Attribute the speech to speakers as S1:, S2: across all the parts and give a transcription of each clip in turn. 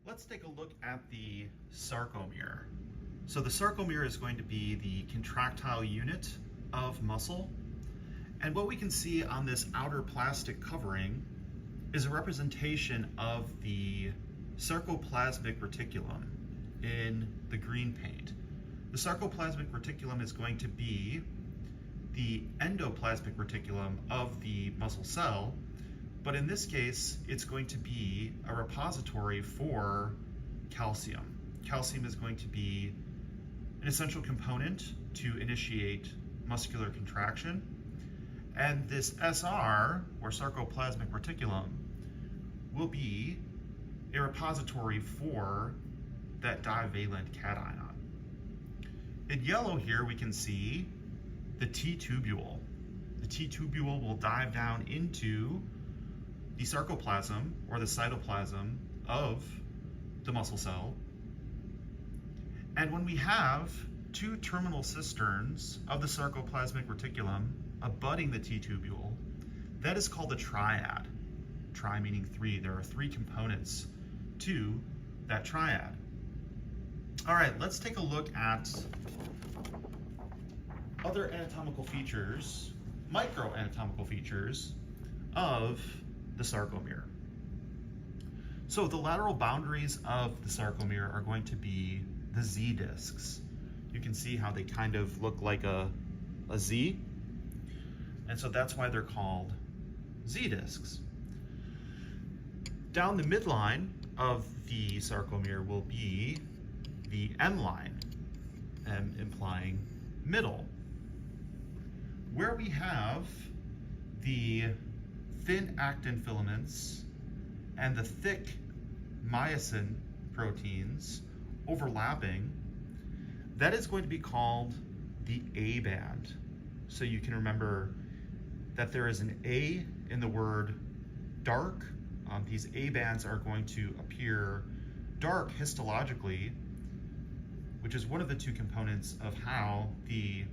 S1: Let's take a look at the sarcomere. So the sarcomere is going to be the contractile unit of muscle. And what we can see on this outer plastic covering is a representation of the sarcoplasmic reticulum in the green paint. The sarcoplasmic reticulum is going to be the endoplasmic reticulum of the muscle cell, but in this case, it's going to be a repository for calcium. Calcium is going to be an essential component to initiate muscular contraction. And this SR, or sarcoplasmic reticulum, will be a repository for that divalent cation. In yellow here, we can see the T-tubule. The T-tubule will dive down into the sarcoplasm, or the cytoplasm, of the muscle cell. And when we have two terminal cisterns of the sarcoplasmic reticulum abutting the T-tubule, that is called a triad. Tri meaning three. There are three components to that triad. All right, let's take a look at other anatomical features, micro-anatomical features of the sarcomere. So the lateral boundaries of the sarcomere are going to be the Z discs. You can see how they kind of look like a Z, and so that's why they're called Z discs. Down the midline of the sarcomere will be the M line, M implying middle, where we have the thin actin filaments and the thick myosin proteins overlapping. That is going to be called the A band. So you can remember that there is an A in the word dark. These A bands are going to appear dark histologically, which is one of the two components of how the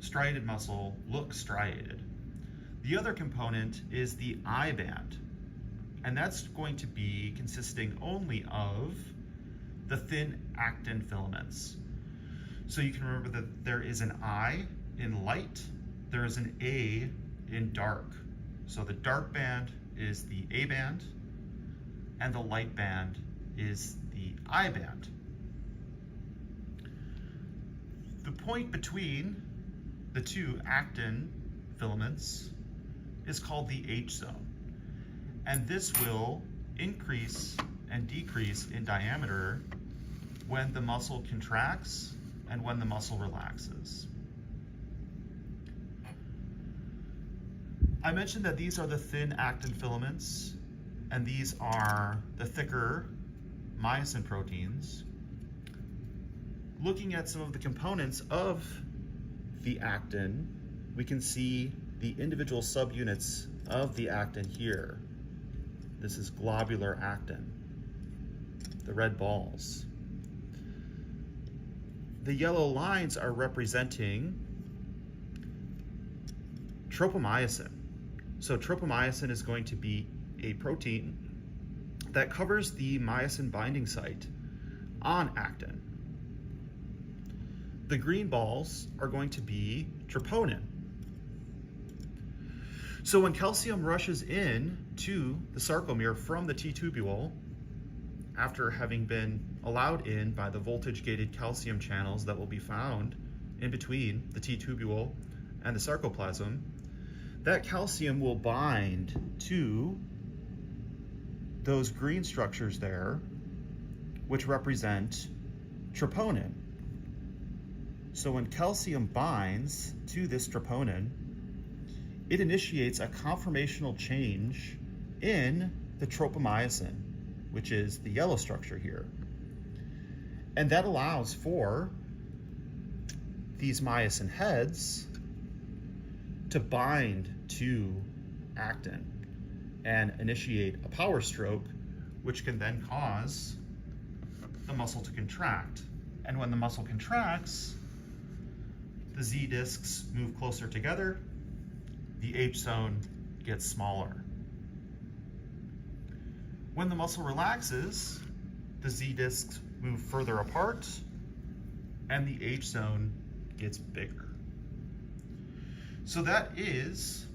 S1: striated muscle looks striated. The other component is the I band, and that's going to be consisting only of the thin actin filaments. So you can remember that there is an I in light, there is an A in dark. So the dark band is the A band, and the light band is the I band. The point between the two actin filaments is called the H zone, and this will increase and decrease in diameter when the muscle contracts and when the muscle relaxes. I mentioned that these are the thin actin filaments, and these are the thicker myosin proteins. Looking at some of the components of the actin, we can see the individual subunits of the actin here. This is globular actin, the red balls. The yellow lines are representing tropomyosin. So tropomyosin is going to be a protein that covers the myosin binding site on actin. The green balls are going to be troponin. So when calcium rushes in to the sarcomere from the T-tubule, after having been allowed in by the voltage-gated calcium channels that will be found in between the T-tubule and the sarcoplasm, that calcium will bind to those green structures there, which represent troponin. So when calcium binds to this troponin, it initiates a conformational change in the tropomyosin, which is the yellow structure here. And that allows for these myosin heads to bind to actin and initiate a power stroke, which can then cause the muscle to contract. And when the muscle contracts, the Z discs move closer together, the H zone gets smaller. When the muscle relaxes, the Z discs move further apart, and the H zone gets bigger. So that is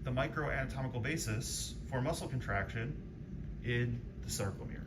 S1: the microanatomical basis for muscle contraction in the sarcomere.